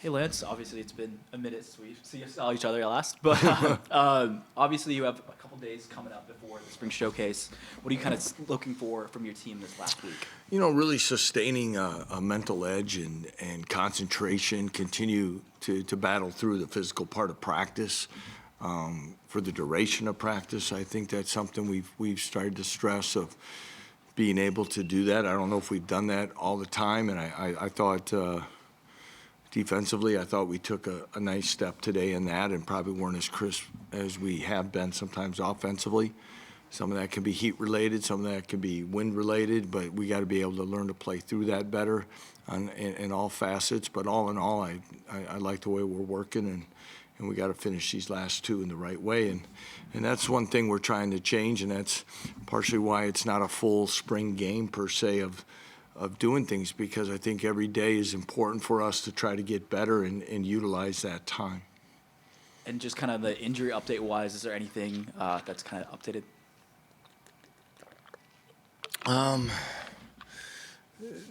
Hey Lance, obviously it's been a minute since we saw each other last, but obviously you have a couple days coming up before the spring showcase. What are you kind of looking for from your team this last week? Really sustaining a mental edge and concentration, continue to battle through the physical part of practice for the duration of practice. I think that's something we've started to stress of being able to do that. I don't know if we've done that all the time, and I thought defensively, I thought we took a nice step today in that and probably weren't as crisp as we have been sometimes offensively. Some of that can be heat related, some of that can be wind related, but we got to be able to learn to play through that better in all facets. But all in all, I like the way we're working, and we got to finish these last two in the right way. And that's one thing we're trying to change, and that's partially why it's not a full spring game per se of doing things, because I think every day is important for us to try to get better and utilize that time. And just kind of the injury update wise, is there anything that's kind of updated?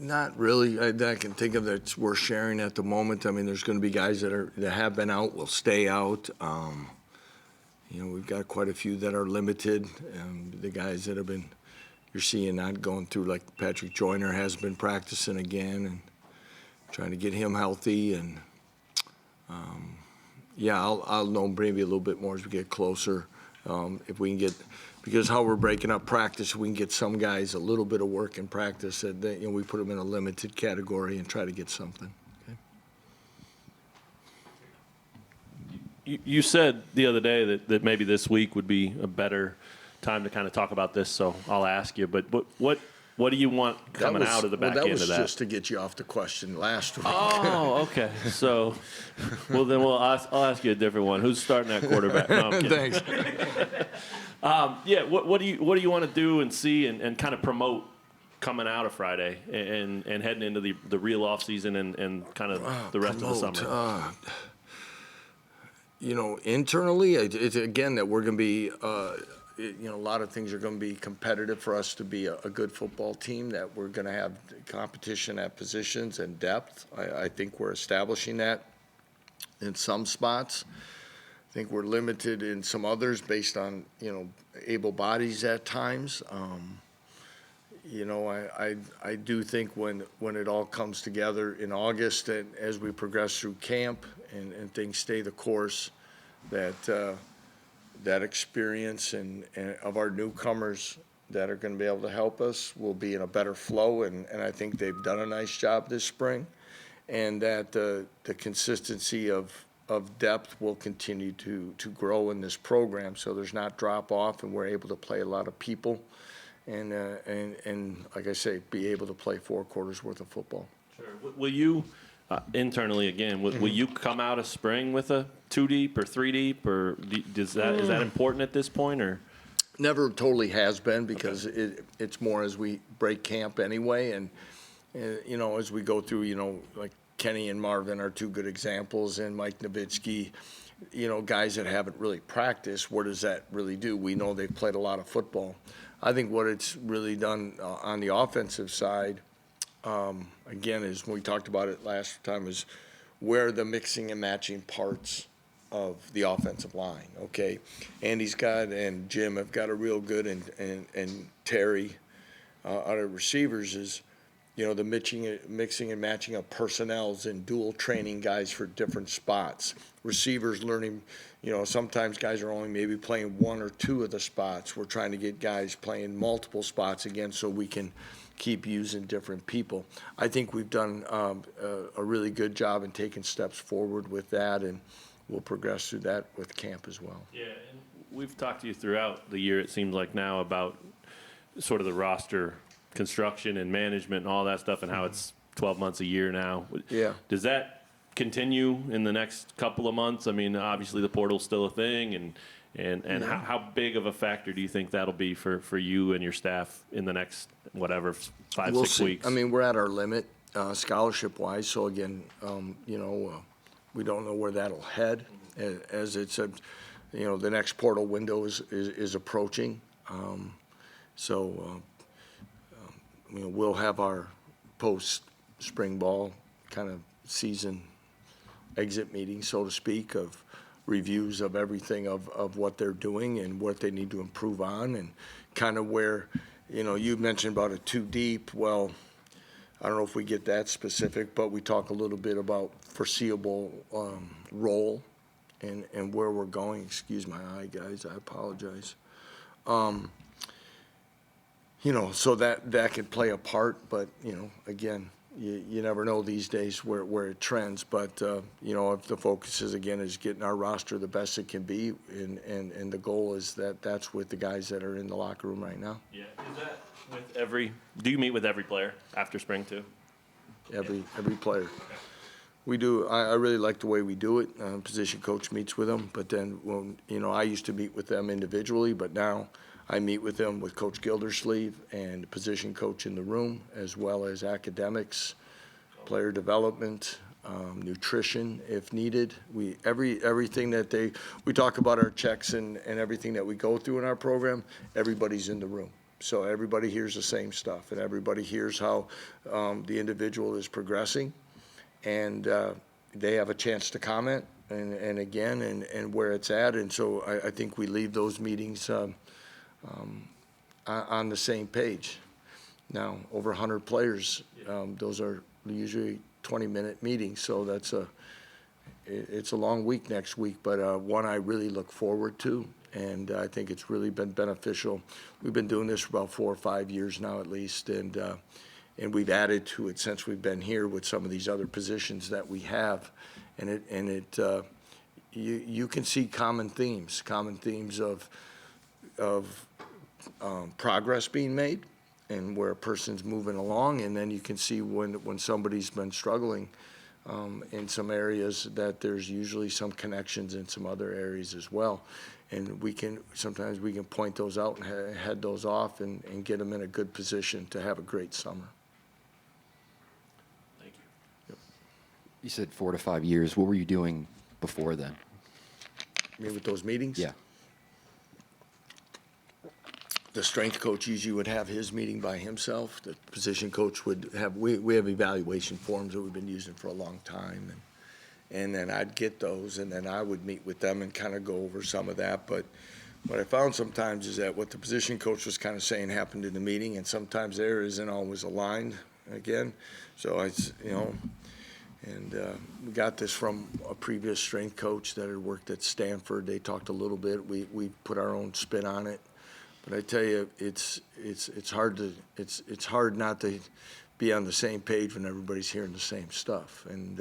Not really. That I can think of that's worth sharing at the moment. I mean, there's going to be guys that have been out, will stay out. We've got quite a few that are limited. The guys that have been, you're seeing not going through, like Patrick Joyner has been practicing again and trying to get him healthy. And I'll know maybe a little bit more as we get closer. If we can get, because how we're breaking up practice, we can get some guys a little bit of work in practice. That we put them in a limited category and try to get something. Okay. You said the other day that maybe this week would be a better time to kind of talk about this, so I'll ask you. But what do you want coming out of the back end of that? That was just to get you off the question last week. Oh, okay. So, then I'll ask you a different one. Who's starting at quarterback? No, I'm kidding. Thanks. What do you want to do and see and kind of promote coming out of Friday and heading into the real off season and kind of the rest of the summer? Internally, it's again that we're going to be. A lot of things are going to be competitive for us to be a good football team, that we're going to have competition at positions and depth. I think we're establishing that in some spots. I think we're limited in some others based on, able bodies at times. I do think when it all comes together in August, and as we progress through camp and things stay the course, that experience and of our newcomers that are going to be able to help us will be in a better flow, and I think they've done a nice job this spring, and that the consistency of depth will continue to grow in this program, so there's not drop off, and we're able to play a lot of people, and like I say, be able to play 4 quarters worth of football. Sure. Will you internally again? Will you come out of spring with a 2 deep or 3 deep, or is that important at this point, or? Never totally has been, because it's more as we break camp anyway, and as we go through, like Kenny and Marvin are 2 good examples, and Mike Nowitzki, guys that haven't really practiced. What does that really do? We know they've played a lot of football. I think what it's really done on the offensive side, again, is when we talked about it last time, is where the mixing and matching parts of the offensive line. Okay, Andy's got and Jim have got a real good, and Terry out of receivers is, the mixing and matching of personnels and dual training guys for different spots. Receivers learning, sometimes guys are only maybe playing 1 or 2 of the spots. We're trying to get guys playing multiple spots again, so we can keep using different people. I think we've done a really good job in taking steps forward with that, and we'll progress through that with camp as well. Yeah, and we've talked to you throughout the year, it seems like now, about sort of the roster construction and management and all that stuff, and how it's 12 months a year now. Yeah. Does that continue in the next couple of months? I mean, obviously the portal's still a thing, and how big of a factor do you think that'll be for you and your staff in the next, 5-6 weeks? I mean, we're at our limit scholarship-wise, so again, we don't know where that'll head, as it's the next portal window is approaching. We'll have our post-spring ball kind of season exit meeting, so to speak, of reviews of everything of what they're doing and what they need to improve on, and kind of where, you mentioned about a too deep. Well, I don't know if we get that specific, but we talk a little bit about foreseeable role and where we're going. Excuse my eye, guys. I apologize. So that could play a part, but, again, you never know these days where it trends. But, if the focus is getting our roster the best it can be, and the goal is that's with the guys that are in the locker room right now. Yeah. Is that with do you meet with every player after spring too? Every player. We do. I really like the way we do it. Position coach meets with them, but then I used to meet with them individually, but now I meet with them with Coach Gildersleeve and the position coach in the room, as well as academics, player development, nutrition if needed. Everything that we talk about, our checks and everything that we go through in our program, everybody's in the room. So everybody hears the same stuff, and everybody hears how the individual is progressing, and they have a chance to comment and where it's at. And so I think we leave those meetings on the same page. Now, over 100 players, those are usually 20-minute meetings, so it's a long week next week, but one I really look forward to, and I think it's really been beneficial. We've been doing this for about 4 or 5 years now at least, and we've added to it since we've been here with some of these other positions that we have, you can see common themes of progress being made and where a person's moving along, and then you can see when somebody's been struggling in some areas that there's usually some connections in some other areas as well, and sometimes we can point those out and head those off and get them in a good position to have a great summer. Thank you. You said 4 to 5 years. What were you doing before then? I mean, with those meetings? Yeah. The strength coach usually would have his meeting by himself. The position coach would have, we have evaluation forms that we've been using for a long time. And then I'd get those, and then I would meet with them and kind of go over some of that. But what I found sometimes is that what the position coach was kind of saying happened in the meeting, and sometimes there isn't always aligned again. So we got this from a previous strength coach that had worked at Stanford. They talked a little bit. We put our own spin on it. But I tell you, it's hard not to be on the same page when everybody's hearing the same stuff. And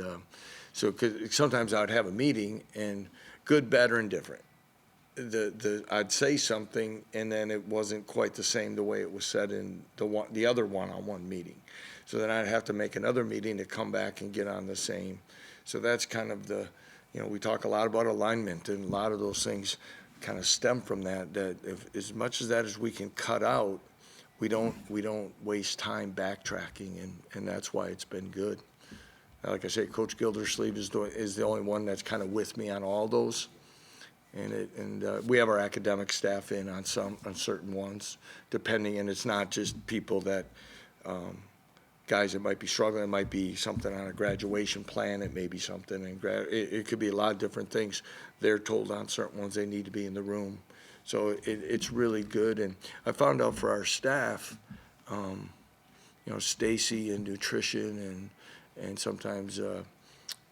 so 'cause sometimes I would have a meeting, and good, better, and different. I'd say something, and then it wasn't quite the same the way it was said in the other one-on-one meeting. So then I'd have to make another meeting to come back and get on the same. So that's kind of we talk a lot about alignment, and a lot of those things kind of stem from that if as much as that as we can cut out, we don't waste time backtracking, and that's why it's been good. Like I say, Coach Gildersleeve is the only one that's kind of with me on all those, and we have our academic staff in on certain ones, depending, and it's not just people that guys that might be struggling. It might be something on a graduation plan. It may be something it could be a lot of different things. They're told on certain ones they need to be in the room. So it's really good. And I found out for our staff, Stacy in nutrition and sometimes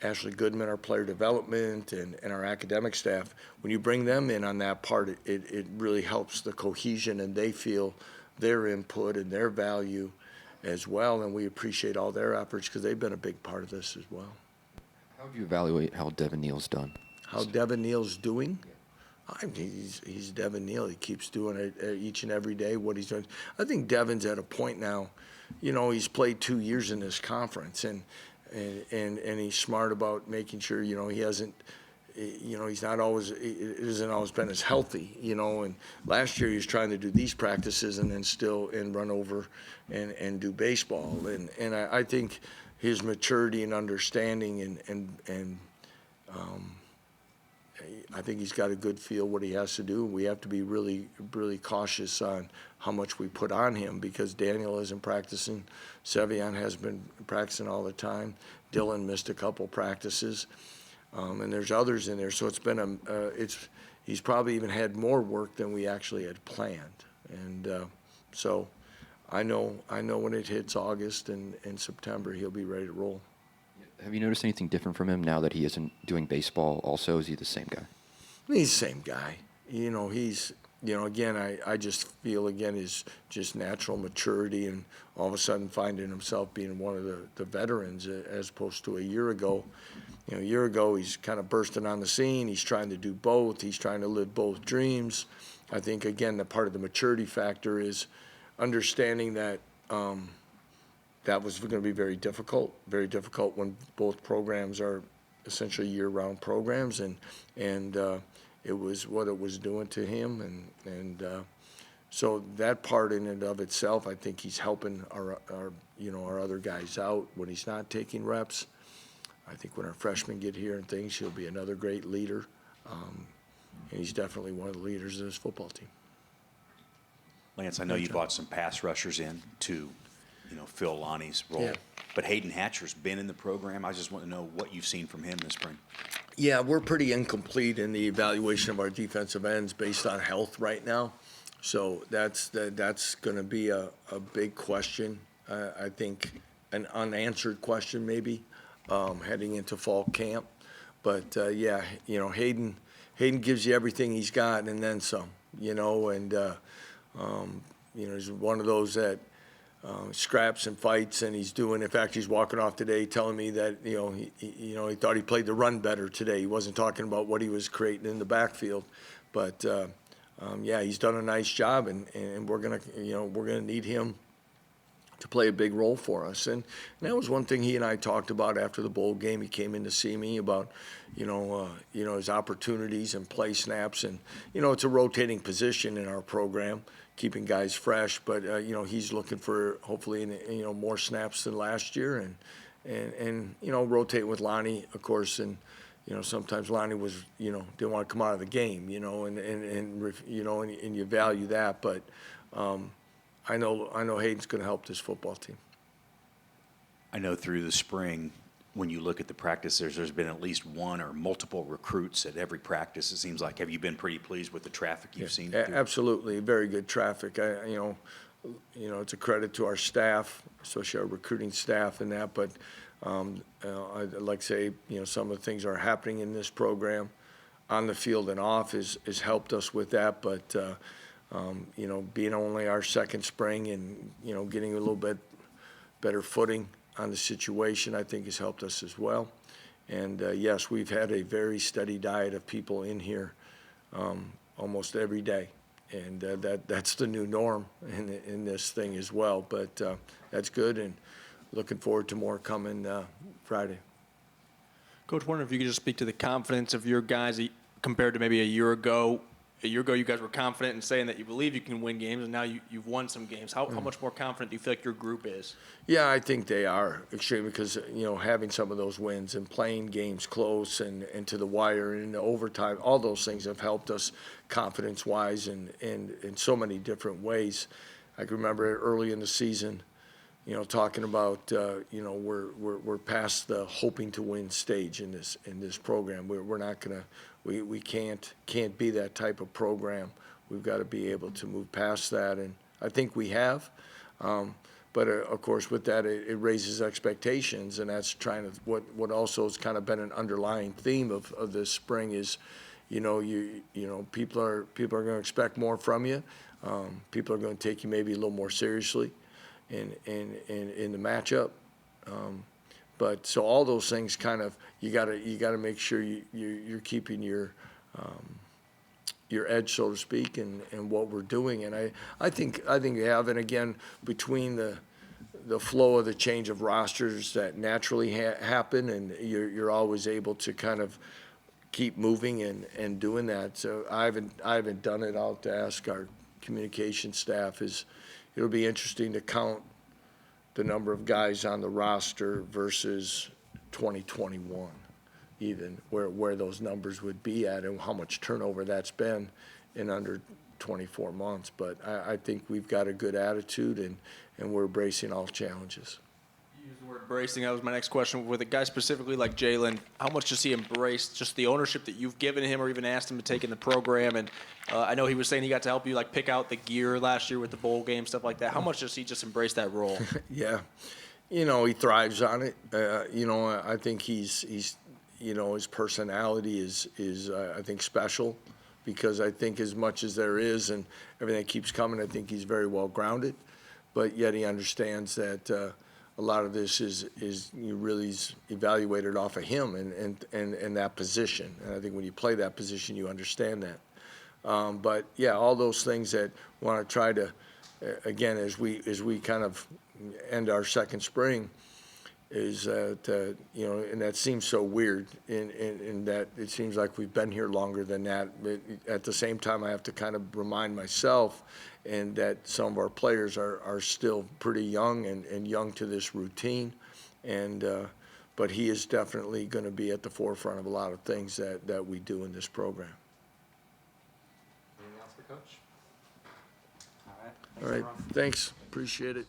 Ashley Goodman, our player development, and our academic staff, when you bring them in on that part, it really helps the cohesion, and they feel their input and their value as well, and we appreciate all their efforts because they've been a big part of this as well. How do you evaluate how Devin Neal's done? How Devin Neal's doing? I mean, he's Devin Neal. He keeps doing it each and every day, what he's doing. I think Devin's at a point now, he's played 2 years in this conference, and he's smart about making sure, he hasn't, he's not always, it hasn't always been as healthy, and last year he was trying to do these practices and then run over and do baseball. And I think his maturity and understanding and I think he's got a good feel what he has to do. We have to be really, really cautious on how much we put on him because Daniel isn't practicing. Sevion has been practicing all the time. Dylan missed a couple practices. and there's others in there. So it's been he's probably even had more work than we actually had planned. And so I know when it hits August and September, he'll be ready to roll. Have you noticed anything different from him now that he isn't doing baseball also? Is he the same guy? He's the same guy. Again, I just feel, again, his just natural maturity and all of a sudden finding himself being one of the veterans as opposed to a year ago. A year ago, he's kind of bursting on the scene. He's trying to do both. He's trying to live both dreams. I think, again, the part of the maturity factor is understanding that that was going to be very difficult when both programs are essentially year-round programs, and it was what it was doing to him, and so that part in and of itself, I think he's helping our other guys out when he's not taking reps. I think when our freshmen get here and things, he'll be another great leader, and he's definitely one of the leaders of this football team. Lance, I know you brought some pass rushers in to, fill Lonnie's role. Yeah. But Hayden Hatcher's been in the program. I just want to know what you've seen from him this spring. Yeah, we're pretty incomplete in the evaluation of our defensive ends based on health right now. So that's going to be a big question. I think an unanswered question maybe heading into fall camp. But Hayden gives you everything he's got and then some. And he's one of those that scraps and fights, and he's doing. In fact, he's walking off today telling me that he thought he played the run better today. He wasn't talking about what he was creating in the backfield, but he's done a nice job, and we're gonna need him to play a big role for us. And that was one thing he and I talked about after the bowl game. He came in to see me about his opportunities and play snaps, and it's a rotating position in our program, keeping guys fresh, but he's looking for hopefully more snaps than last year, and rotate with Lonnie, of course, and sometimes Lonnie was didn't want to come out of the game, and you value that, but I know Hayden's going to help this football team. I know through the spring, when you look at the practices, there's been at least one or multiple recruits at every practice, it seems like. Have you been pretty pleased with the traffic you've seen? Absolutely, very good traffic. It's a credit to our staff, especially our recruiting staff and that, but I'd like to say, some of the things are happening in this program on the field and off has helped us with that, but being only our second spring and, getting a little bit better footing on the situation, I think has helped us as well. And yes, we've had a very steady diet of people in here almost every day. And that's the new norm in this thing as well. But that's good, and looking forward to more coming Friday. Coach, wondering if you could just speak to the confidence of your guys compared to maybe a year ago. A year ago, you guys were confident in saying that you believe you can win games, and now you've won some games. How much more confident do you feel like your group is? Yeah, I think they are extremely, because having some of those wins and playing games close and to the wire and into overtime, all those things have helped us confidence-wise and in so many different ways. I can remember early in the season, talking about we're past the hoping to win stage in this program. We're not gonna. We can't be that type of program. We've got to be able to move past that, and I think we have. But of course, with that, it raises expectations, and that's trying to what also has kind of been an underlying theme of this spring is, people are going to expect more from you. People are going to take you maybe a little more seriously in the matchup. But so all those things kind of you got to make sure you're keeping your edge, so to speak, and what we're doing. And I think we have. And again, between the flow of the change of rosters that naturally happen, and you're always able to kind of keep moving and doing that. So I haven't done it. I'll have to ask our communication staff. It'll be interesting to count the number of guys on the roster versus 2021, even where those numbers would be at and how much turnover that's been in under 24 months. But I think we've got a good attitude, and we're embracing all challenges. You Use the word embracing. That was my next question. With a guy specifically like Jalen, how much does he embrace just the ownership that you've given him, or even asked him to take in the program? And I know he was saying he got to help you like pick out the gear last year with the bowl game, stuff like that. How much does he just embrace that role? Yeah, you know, he thrives on it. You know, I think he's you know, his personality is I think special, because I think as much as there is and everything that keeps coming, I think he's very well grounded, but yet he understands that a lot of this is you really is evaluated off of him and that position. And I think when you play that position, you understand that. But yeah, all those things that want to try to, again, as we kind of end our second spring, is that, you know, and that seems so weird in that it seems like we've been here longer than that. But at the same time, I have to kind of remind myself and that some of our players are still pretty young and young to this routine. And but he is definitely going to be at the forefront of a lot of things that we do in this program. Anything else for Coach? All right. All right, thanks. Appreciate it.